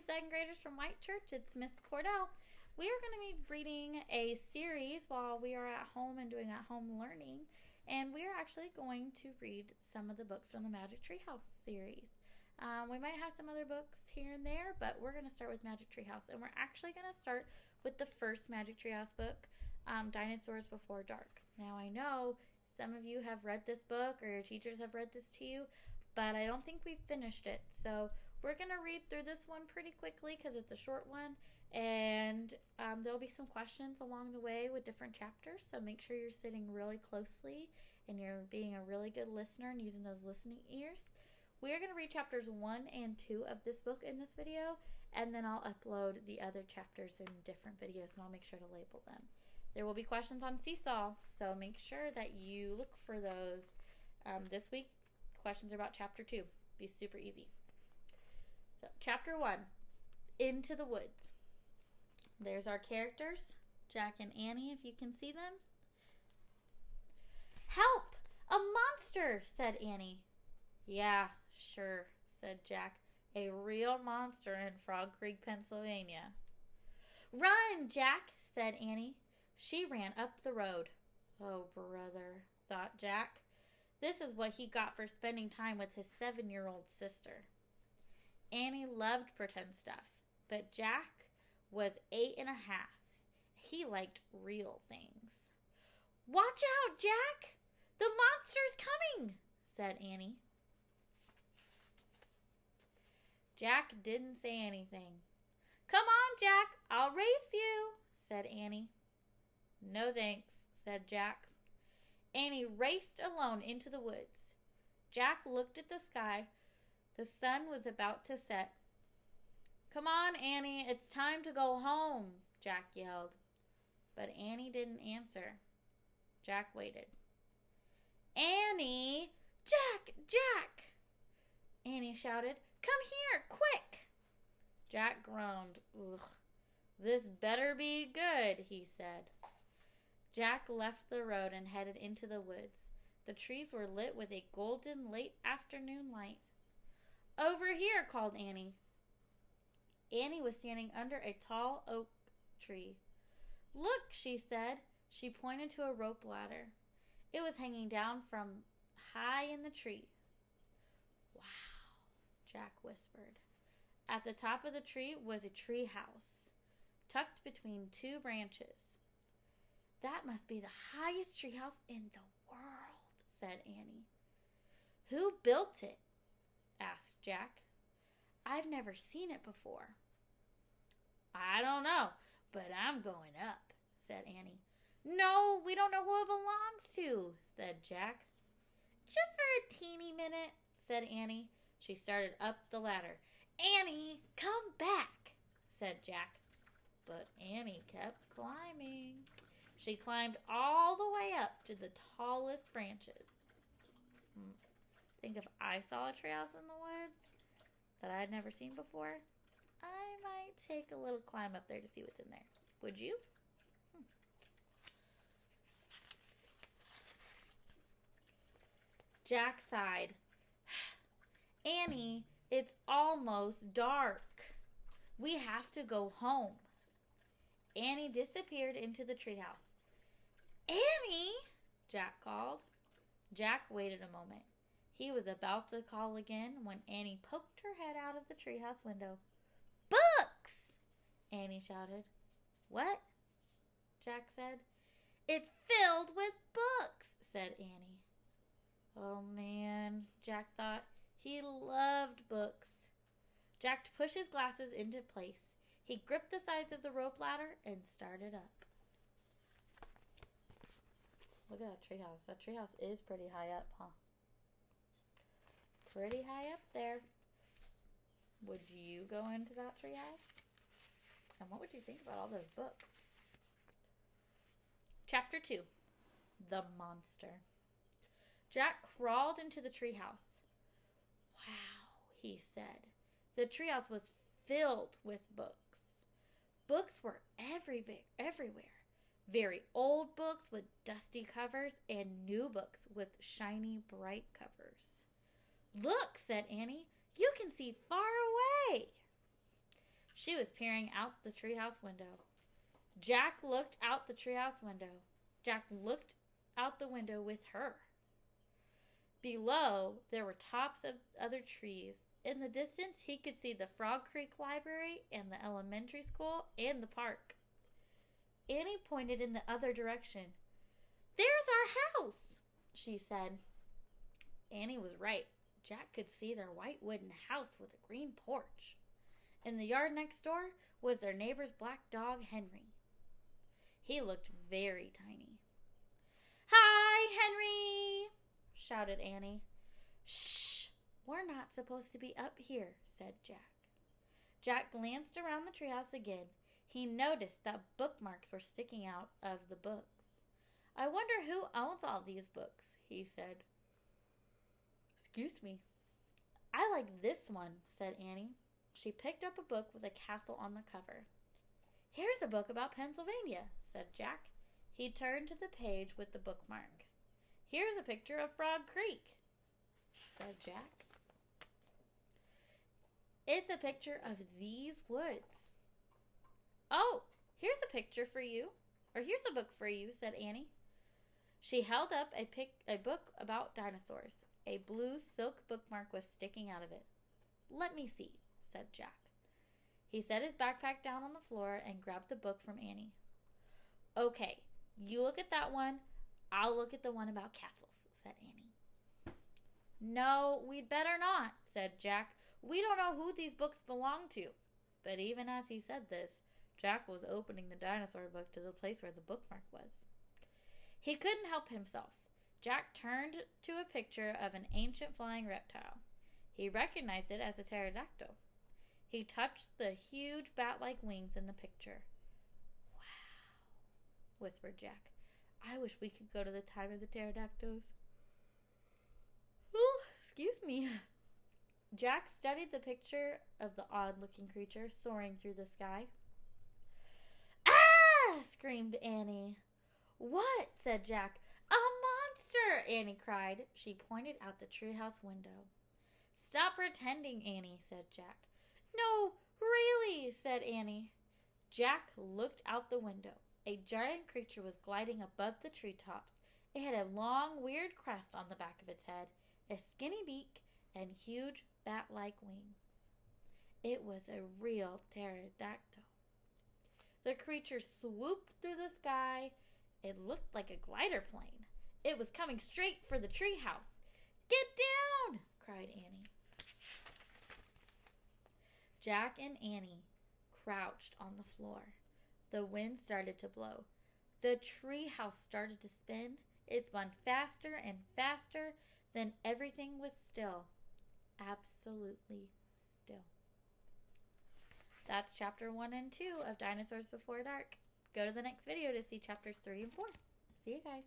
second graders from White Church. It's Miss Cordell. We are going to be reading a series while we are at home and doing at-home learning. And we are actually going to read some of the books from the Magic Treehouse series. We might have some other books here and there, but we're going to start with Magic Treehouse. And we're actually going to start with the first Magic Treehouse book, Dinosaurs Before Dark. Now, I know some of you have read this book or your teachers have read this to you, but I don't think we've finished it. So we're going to read through this one pretty quickly because it's a short one. And there'll be some questions along the way with different chapters. So make sure you're sitting really closely and you're being a really good listener and using those listening ears. We are going to read chapters 1 and 2 of this book in this video, and then I'll upload the other chapters in different videos, and I'll make sure to label them. There will be questions on Seesaw, so make sure that you look for those. This week, questions are about chapter 2. Be super easy. So, chapter 1, Into the Woods. There's our characters, Jack and Annie, if you can see them. "Help! A monster!" said Annie. "Yeah, sure," said Jack. "A real monster in Frog Creek, Pennsylvania." "Run, Jack," said Annie. She ran up the road. "Oh, brother," thought Jack. This is what he got for spending time with his 7-year-old sister. Annie loved pretend stuff, but Jack was 8 and a half. He liked real things. "Watch out, Jack! The monster's coming," said Annie. Jack didn't say anything. "Come on, Jack, I'll race you," said Annie. "No thanks," said Jack. Annie raced alone into the woods. Jack looked at the sky. The sun was about to set. "Come on, Annie, it's time to go home," Jack yelled. But Annie didn't answer. Jack waited. "Annie! Jack! Jack!" Annie shouted. "Come here, quick!" Jack groaned. "Ugh, this better be good," he said. Jack left the road and headed into the woods. The trees were lit with a golden late afternoon light. "Over here," called Annie. Annie was standing under a tall oak tree. "Look," she said. She pointed to a rope ladder. It was hanging down from high in the tree. "Wow," Jack whispered. At the top of the tree was a tree house, tucked between 2 branches. "That must be the highest tree house in the world," said Annie. "Who built it?" asked Jack. "I've never seen it before." "I don't know, but I'm going up," said Annie. "No, we don't know who it belongs to," said Jack. "Just for a teeny minute," said Annie. She started up the ladder. "Annie, come back," said Jack. But Annie kept climbing. She climbed all the way up to the tallest branches. Think if I saw a treehouse in the woods that I'd never seen before, I might take a little climb up there to see what's in there. Would you? Jack sighed. "Annie, it's almost dark. We have to go home." Annie disappeared into the treehouse. "Annie!" Jack called. Jack waited a moment. He was about to call again when Annie poked her head out of the treehouse window. "Books!" Annie shouted. "What?" Jack said. "It's filled with books," said Annie. Oh man, Jack thought. He loved books. Jack pushed his glasses into place. He gripped the sides of the rope ladder and started up. Look at that treehouse. That treehouse is pretty high up, huh? Pretty high up there. Would you go into that treehouse? And what would you think about all those books? Chapter 2, The Monster. Jack crawled into the treehouse. "Wow," he said. The treehouse was filled with books. Books were everywhere. Very old books with dusty covers and new books with shiny, bright covers. "Look," said Annie. "You can see far away." She was peering out the treehouse window. Jack looked out the treehouse window. Jack looked out the window with her. Below, there were tops of other trees. In the distance, he could see the Frog Creek Library and the elementary school and the park. Annie pointed in the other direction. "There's our house," she said. Annie was right. Jack could see their white wooden house with a green porch. In the yard next door was their neighbor's black dog, Henry. He looked very tiny. "Hi, Henry!" shouted Annie. "Shh! We're not supposed to be up here," said Jack. Jack glanced around the treehouse again. He noticed that bookmarks were sticking out of the books. "I wonder who owns all these books," he said. "Excuse me." "I like this one," said Annie. She picked up a book with a castle on the cover. "Here's a book about Pennsylvania," said Jack. He turned to the page with the bookmark. "Here's a picture of Frog Creek," said Jack. "It's a picture of these woods." "Oh, here's a picture for you, or here's a book for you," said Annie. She held up a book about dinosaurs. A blue silk bookmark was sticking out of it. "Let me see," said Jack. He set his backpack down on the floor and grabbed the book from Annie. "Okay, you look at that one. I'll look at the one about castles," said Annie. "No, we'd better not," said Jack. "We don't know who these books belong to." But even as he said this, Jack was opening the dinosaur book to the place where the bookmark was. He couldn't help himself. Jack turned to a picture of an ancient flying reptile. He recognized it as a pterodactyl. He touched the huge bat-like wings in the picture. "Wow," whispered Jack. "I wish we could go to the time of the pterodactyls." "Oh, excuse me." Jack studied the picture of the odd-looking creature soaring through the sky. "Ah!" screamed Annie. "What?" said Jack. "A monster!" Annie cried. She pointed out the treehouse window. "Stop pretending, Annie," said Jack. "No, really," said Annie. Jack looked out the window. A giant creature was gliding above the treetops. It had a long, weird crest on the back of its head, a skinny beak, and huge bat-like wings. It was a real pterodactyl. The creature swooped through the sky. It looked like a glider plane. It was coming straight for the treehouse. "Get down!" cried Annie. Jack and Annie crouched on the floor. The wind started to blow. The treehouse started to spin. It spun faster and faster. Then everything was still. Absolutely still. That's chapter 1 and 2 of Dinosaurs Before Dark. Go to the next video to see chapters 3 and 4. See you guys.